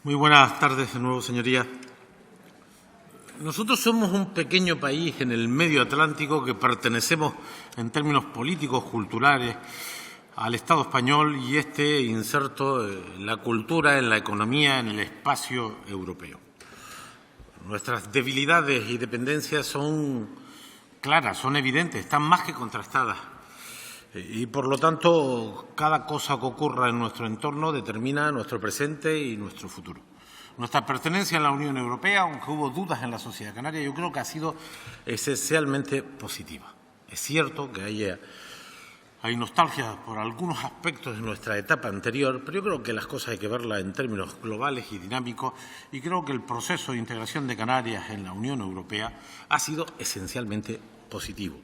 Muy buenas tardes de nuevo, señorías. Nosotros somos un pequeño país en el medio Atlántico que pertenecemos en términos políticos, culturales, al Estado español y este inserto en la cultura, en la economía, en el espacio europeo. Nuestras debilidades y dependencias son claras, son evidentes, están más que contrastadas. Y, por lo tanto, cada cosa que ocurra en nuestro entorno determina nuestro presente y nuestro futuro. Nuestra pertenencia a la Unión Europea, aunque hubo dudas en la sociedad canaria, yo creo que ha sido esencialmente positiva. Es cierto que hay nostalgia por algunos aspectos de nuestra etapa anterior, pero yo creo que las cosas hay que verlas en términos globales y dinámicos, y creo que el proceso de integración de Canarias en la Unión Europea ha sido esencialmente positivo.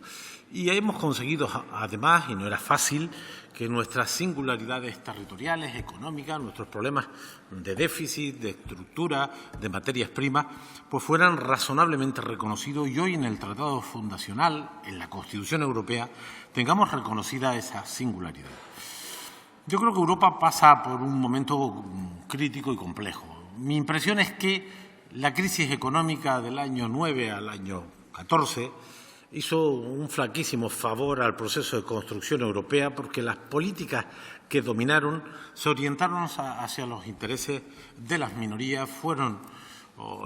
Y hemos conseguido, además, y no era fácil, que nuestras singularidades territoriales, económicas, nuestros problemas de déficit, de estructura, de materias primas, pues fueran razonablemente reconocidos y hoy en el Tratado Fundacional, en la Constitución Europea, tengamos reconocida esa singularidad. Yo creo que Europa pasa por un momento crítico y complejo. Mi impresión es que la crisis económica del año 9 al año 14 hizo un flaquísimo favor al proceso de construcción europea porque las políticas que dominaron se orientaron hacia los intereses de las minorías, fueron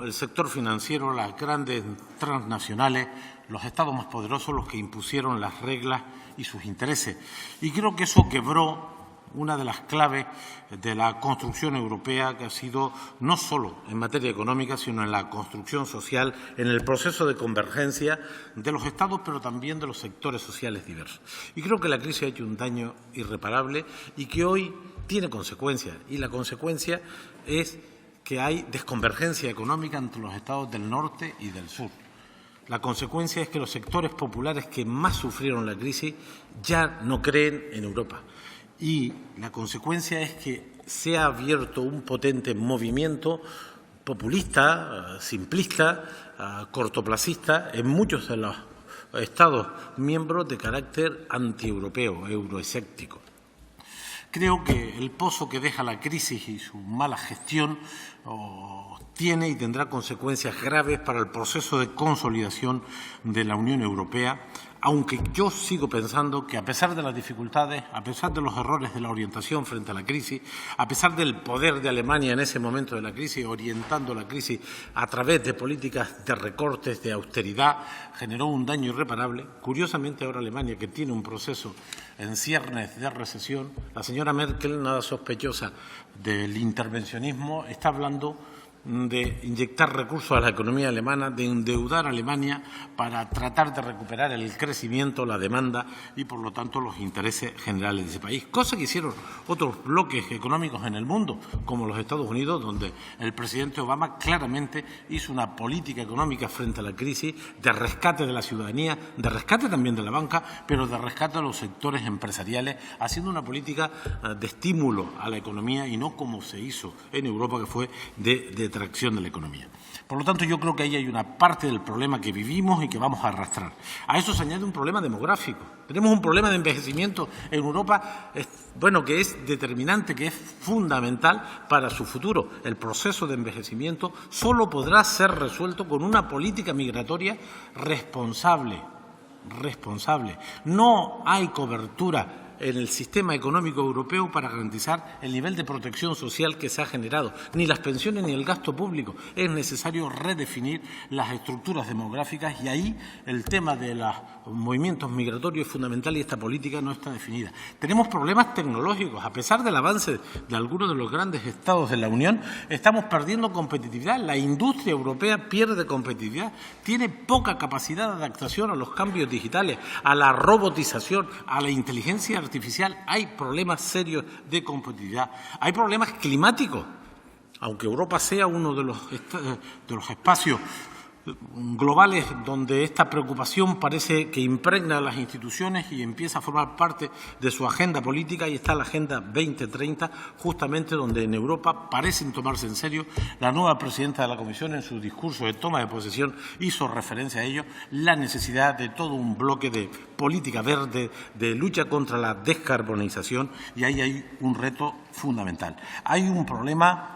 el sector financiero, las grandes transnacionales, los estados más poderosos los que impusieron las reglas y sus intereses. Y creo que eso quebró una de las claves de la construcción europea, que ha sido no solo en materia económica, sino en la construcción social, en el proceso de convergencia de los Estados, pero también de los sectores sociales diversos. Y creo que la crisis ha hecho un daño irreparable y que hoy tiene consecuencias. Y la consecuencia es que hay desconvergencia económica entre los Estados del norte y del sur. La consecuencia es que los sectores populares que más sufrieron la crisis ya no creen en Europa. Y la consecuencia es que se ha abierto un potente movimiento populista, simplista, cortoplacista en muchos de los Estados miembros de carácter antieuropeo, euroescéptico. Creo que el pozo que deja la crisis y su mala gestión tiene y tendrá consecuencias graves para el proceso de consolidación de la Unión Europea, aunque yo sigo pensando que, a pesar de las dificultades, a pesar de los errores de la orientación frente a la crisis, a pesar del poder de Alemania en ese momento de la crisis, orientando la crisis a través de políticas de recortes, de austeridad, generó un daño irreparable. Curiosamente, ahora Alemania, que tiene un proceso en ciernes de recesión, la señora Merkel, nada sospechosa del intervencionismo, está hablando de inyectar recursos a la economía alemana, de endeudar a Alemania para tratar de recuperar el crecimiento, la demanda y, por lo tanto, los intereses generales de ese país. Cosa que hicieron otros bloques económicos en el mundo, como los Estados Unidos, donde el presidente Obama claramente hizo una política económica frente a la crisis de rescate de la ciudadanía, de rescate también de la banca, pero de rescate de los sectores empresariales, haciendo una política de estímulo a la economía y no como se hizo en Europa, que fue de tracción de la economía. Por lo tanto, yo creo que ahí hay una parte del problema que vivimos y que vamos a arrastrar. A eso se añade un problema demográfico. Tenemos un problema de envejecimiento en Europa, que es determinante, que es fundamental para su futuro. El proceso de envejecimiento solo podrá ser resuelto con una política migratoria responsable. No hay cobertura en el sistema económico europeo para garantizar el nivel de protección social que se ha generado, ni las pensiones ni el gasto público. Es necesario redefinir las estructuras demográficas y ahí el tema de los movimientos migratorios es fundamental y esta política no está definida. Tenemos problemas tecnológicos. A pesar del avance de algunos de los grandes estados de la Unión, estamos perdiendo competitividad. La industria europea pierde competitividad, tiene poca capacidad de adaptación a los cambios digitales, a la robotización, a la inteligencia artificial. Hay problemas serios de competitividad. Hay problemas climáticos. Aunque Europa sea uno de los espacios globales donde esta preocupación parece que impregna a las instituciones y empieza a formar parte de su agenda política, y está la Agenda 2030, justamente donde en Europa parecen tomarse en serio. La nueva presidenta de la Comisión, en su discurso de toma de posesión, hizo referencia a ello, la necesidad de todo un bloque de política verde, de lucha contra la descarbonización, y ahí hay un reto fundamental. Hay un problema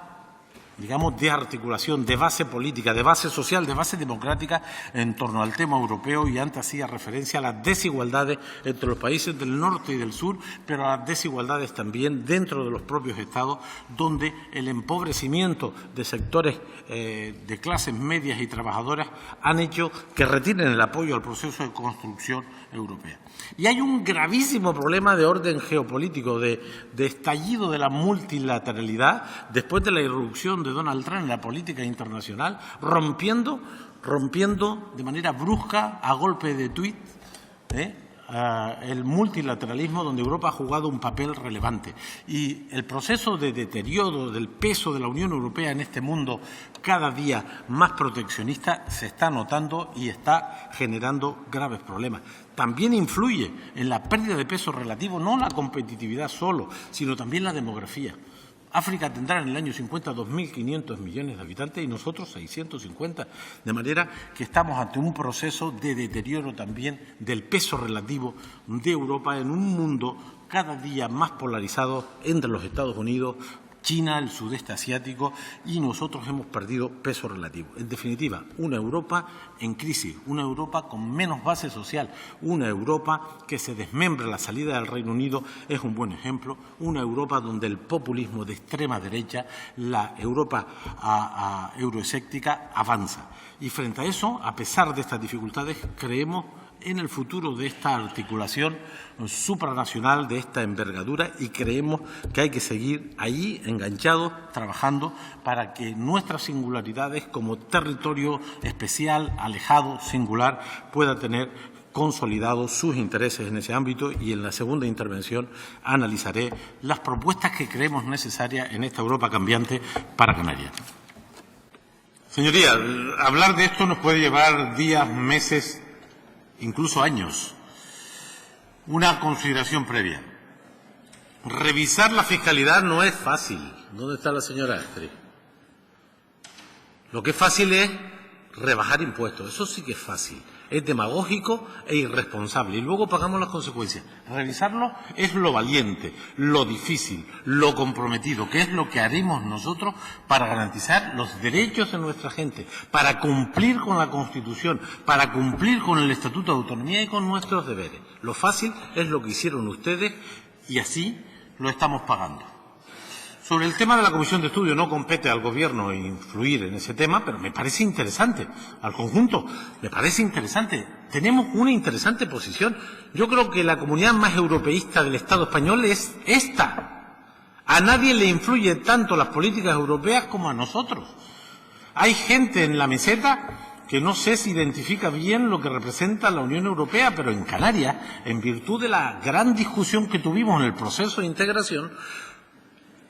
digamos, de articulación, de base política, de base social, de base democrática en torno al tema europeo, y antes hacía referencia a las desigualdades entre los países del norte y del sur, pero a las desigualdades también dentro de los propios Estados, donde el empobrecimiento de sectores de clases medias y trabajadoras han hecho que retiren el apoyo al proceso de construcción europea. Y hay un gravísimo problema de orden geopolítico, de estallido de la multilateralidad después de la irrupción de Donald Trump en la política internacional, rompiendo de manera brusca, a golpe de tuit, el multilateralismo, donde Europa ha jugado un papel relevante. Y el proceso de deterioro del peso de la Unión Europea en este mundo cada día más proteccionista se está notando y está generando graves problemas. También influye en la pérdida de peso relativo, no la competitividad solo, sino también la demografía. África tendrá en el año 50 2.500 millones de habitantes y nosotros 650, de manera que estamos ante un proceso de deterioro también del peso relativo de Europa en un mundo cada día más polarizado entre los Estados Unidos, China, el sudeste asiático, y nosotros hemos perdido peso relativo. En definitiva, una Europa en crisis, una Europa con menos base social, una Europa que se desmembra. La salida del Reino Unido es un buen ejemplo, una Europa donde el populismo de extrema derecha, la Europa euroescéptica, avanza. Y frente a eso, a pesar de estas dificultades, creemos en el futuro de esta articulación supranacional, de esta envergadura, y creemos que hay que seguir ahí enganchados, trabajando para que nuestras singularidades como territorio especial, alejado, singular, pueda tener consolidados sus intereses en ese ámbito. Y en la segunda intervención analizaré las propuestas que creemos necesarias en esta Europa cambiante para Canarias. Señorías, hablar de esto nos puede llevar días, meses, incluso años. Una consideración previa. Revisar la fiscalidad no es fácil. ¿Dónde está la señora Astrid? Lo que es fácil es rebajar impuestos. Eso sí que es fácil. Es demagógico e irresponsable. Y luego pagamos las consecuencias. Revisarlo es lo valiente, lo difícil, lo comprometido, que es lo que haremos nosotros para garantizar los derechos de nuestra gente, para cumplir con la Constitución, para cumplir con el Estatuto de Autonomía y con nuestros deberes. Lo fácil es lo que hicieron ustedes y así lo estamos pagando. Sobre el tema de la comisión de estudio, no compete al Gobierno influir en ese tema, pero me parece interesante, al conjunto, me parece interesante. Tenemos una interesante posición. Yo creo que la comunidad más europeísta del Estado español es esta. A nadie le influye tanto las políticas europeas como a nosotros. Hay gente en la meseta que no sé si identifica bien lo que representa la Unión Europea, pero en Canarias, en virtud de la gran discusión que tuvimos en el proceso de integración,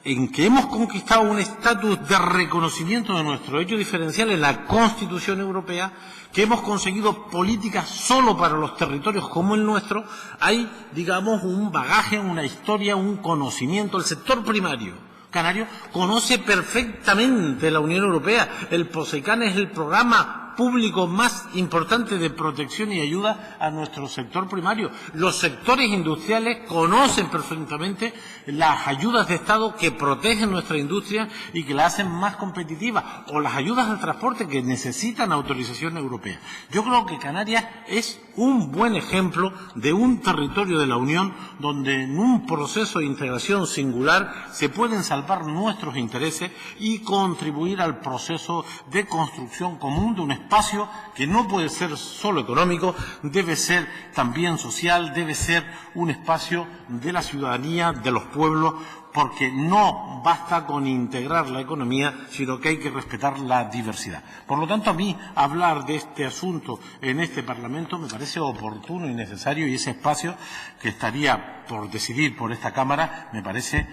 en que hemos conquistado un estatus de reconocimiento de nuestro hecho diferencial en la Constitución Europea, que hemos conseguido políticas solo para los territorios como el nuestro, hay, digamos, un bagaje, una historia, un conocimiento. El sector primario canario conoce perfectamente la Unión Europea. El POSECAN es el programa público más importante de protección y ayuda a nuestro sector primario. Los sectores industriales conocen perfectamente las ayudas de Estado que protegen nuestra industria y que la hacen más competitiva, o las ayudas al transporte que necesitan autorización europea. Yo creo que Canarias es un buen ejemplo de un territorio de la Unión donde en un proceso de integración singular se pueden salvar nuestros intereses y contribuir al proceso de construcción común de un espacio que no puede ser solo económico, debe ser también social, debe ser un espacio de la ciudadanía, de los pueblos, porque no basta con integrar la economía, sino que hay que respetar la diversidad. Por lo tanto, a mí hablar de este asunto en este Parlamento me parece oportuno y necesario, y ese espacio que estaría por decidir por esta Cámara me parece,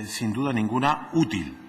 sin duda ninguna, útil.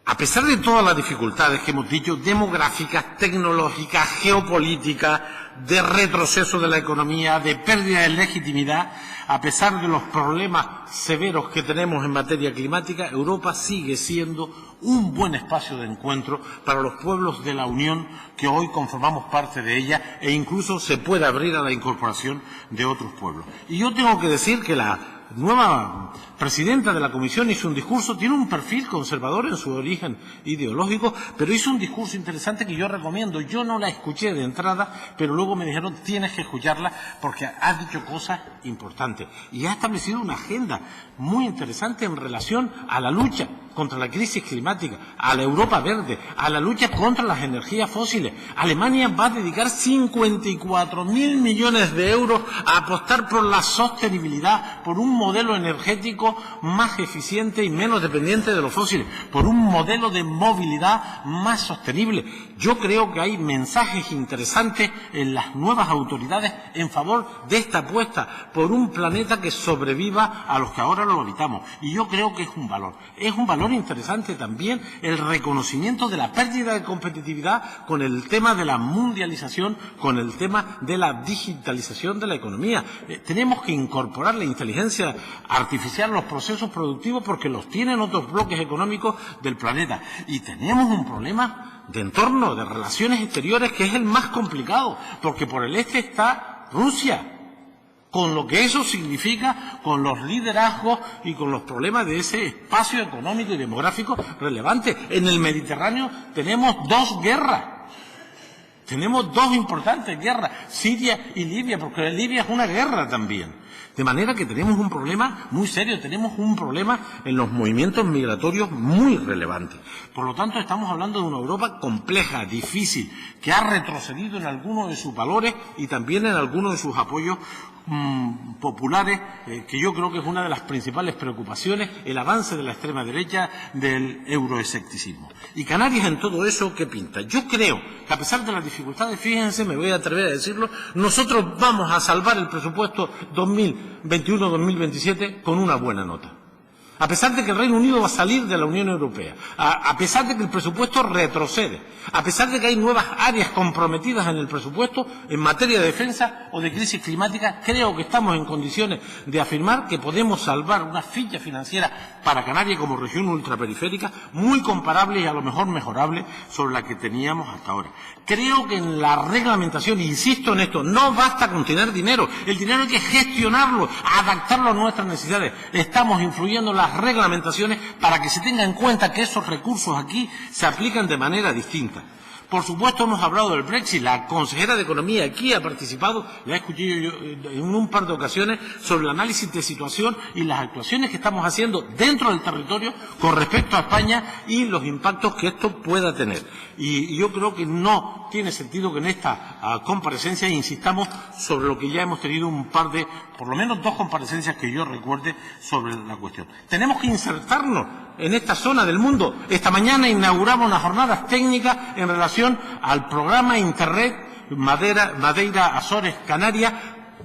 A pesar de todas las dificultades que hemos dicho, demográficas, tecnológicas, geopolíticas, de retroceso de la economía, de pérdida de legitimidad, a pesar de los problemas severos que tenemos en materia climática, Europa sigue siendo un buen espacio de encuentro para los pueblos de la Unión que hoy conformamos parte de ella, e incluso se puede abrir a la incorporación de otros pueblos. Y yo tengo que decir que la nueva presidenta de la Comisión hizo un discurso, tiene un perfil conservador en su origen ideológico, pero hizo un discurso interesante que yo recomiendo. Yo no la escuché de entrada, pero luego me dijeron, tienes que escucharla porque ha dicho cosas importantes. Y ha establecido una agenda muy interesante en relación a la lucha contra la crisis climática, a la Europa verde, a la lucha contra las energías fósiles. Alemania va a dedicar 54.000 millones de euros a apostar por la sostenibilidad, por un modelo energético más eficiente y menos dependiente de los fósiles, por un modelo de movilidad más sostenible. Yo creo que hay mensajes interesantes en las nuevas autoridades en favor de esta apuesta por un planeta que sobreviva a los que ahora lo habitamos. Y yo creo que es un valor. Es un valor interesante también el reconocimiento de la pérdida de competitividad con el tema de la mundialización, con el tema de la digitalización de la economía. Tenemos que incorporar la inteligencia artificial a los procesos productivos porque los tienen otros bloques económicos del planeta. Y tenemos un problema de entorno, de relaciones exteriores, que es el más complicado, porque por el este está Rusia, con lo que eso significa, con los liderazgos y con los problemas de ese espacio económico y demográfico relevante. En el Mediterráneo tenemos dos guerras. Tenemos dos importantes guerras, Siria y Libia, porque Libia es una guerra también. De manera que tenemos un problema muy serio, tenemos un problema en los movimientos migratorios muy relevante. Por lo tanto, estamos hablando de una Europa compleja, difícil, que ha retrocedido en algunos de sus valores y también en algunos de sus apoyos populares, que yo creo que es una de las principales preocupaciones, el avance de la extrema derecha, del euroescepticismo. Y Canarias en todo eso, ¿qué pinta? Yo creo que a pesar de las dificultades, fíjense, me voy a atrever a decirlo, nosotros vamos a salvar el presupuesto 2021-2027 con una buena nota. A pesar de que el Reino Unido va a salir de la Unión Europea, a pesar de que el presupuesto retrocede, a pesar de que hay nuevas áreas comprometidas en el presupuesto en materia de defensa o de crisis climática, creo que estamos en condiciones de afirmar que podemos salvar una ficha financiera para Canarias como región ultraperiférica muy comparable y a lo mejor mejorable sobre la que teníamos hasta ahora. Creo que en la reglamentación, insisto en esto, no basta con tener dinero, el dinero hay que gestionarlo, adaptarlo a nuestras necesidades. Estamos influyendo en las reglamentaciones para que se tenga en cuenta que esos recursos aquí se aplican de manera distinta. Por supuesto, hemos hablado del Brexit. La consejera de Economía aquí ha participado, la he escuchado yo en un par de ocasiones, sobre el análisis de situación y las actuaciones que estamos haciendo dentro del territorio con respecto a España y los impactos que esto pueda tener. Y yo creo que no tiene sentido que en esta comparecencia insistamos sobre lo que ya hemos tenido un par de, por lo menos dos comparecencias que yo recuerde sobre la cuestión. Tenemos que insertarnos en esta zona del mundo. Esta mañana inauguramos unas jornadas técnicas en relación al programa Interreg Madeira, Azores, Canarias,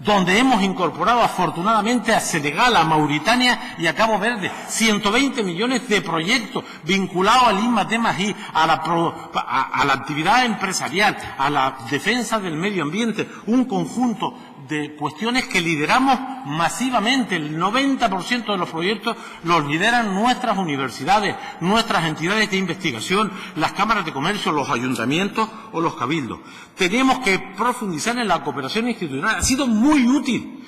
donde hemos incorporado afortunadamente a Senegal, a Mauritania y a Cabo Verde 120 millones de proyectos vinculados al I+D+I, a la actividad empresarial, a la defensa del medio ambiente, un conjunto de cuestiones que lideramos masivamente. El 90% de los proyectos los lideran nuestras universidades, nuestras entidades de investigación, las cámaras de comercio, los ayuntamientos o los cabildos. Tenemos que profundizar en la cooperación institucional. Ha sido muy útil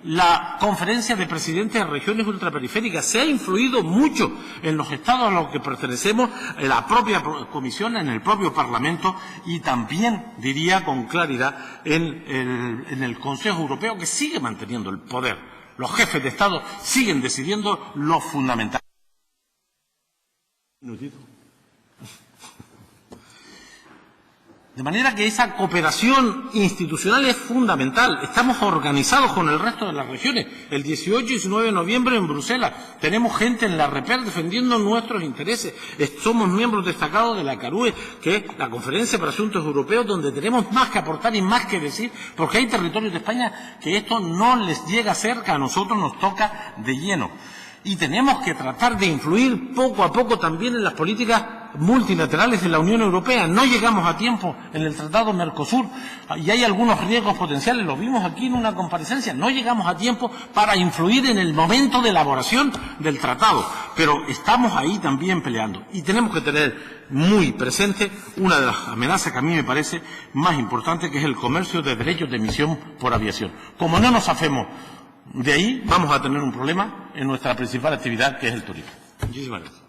la conferencia de presidentes de regiones ultraperiféricas. Se ha influido mucho en los estados a los que pertenecemos, en la propia Comisión, en el propio Parlamento y también, diría con claridad, en el Consejo Europeo, que sigue manteniendo el poder. Los jefes de Estado siguen decidiendo lo fundamental. De manera que esa cooperación institucional es fundamental. Estamos organizados con el resto de las regiones. El 18 y 19 de noviembre en Bruselas tenemos gente en la REPER defendiendo nuestros intereses. Somos miembros destacados de la CARUE, que es la Conferencia para Asuntos Europeos, donde tenemos más que aportar y más que decir, porque hay territorios de España que esto no les llega cerca, a nosotros nos toca de lleno. Y tenemos que tratar de influir poco a poco también en las políticas multilaterales de la Unión Europea. No llegamos a tiempo en el Tratado Mercosur y hay algunos riesgos potenciales, lo vimos aquí en una comparecencia. No llegamos a tiempo para influir en el momento de elaboración del tratado, pero estamos ahí también peleando. Y tenemos que tener muy presente una de las amenazas que a mí me parece más importante, que es el comercio de derechos de emisión por aviación. Como no nos hacemos De ahí vamos a tener un problema en nuestra principal actividad, que es el turismo. Muchísimas gracias.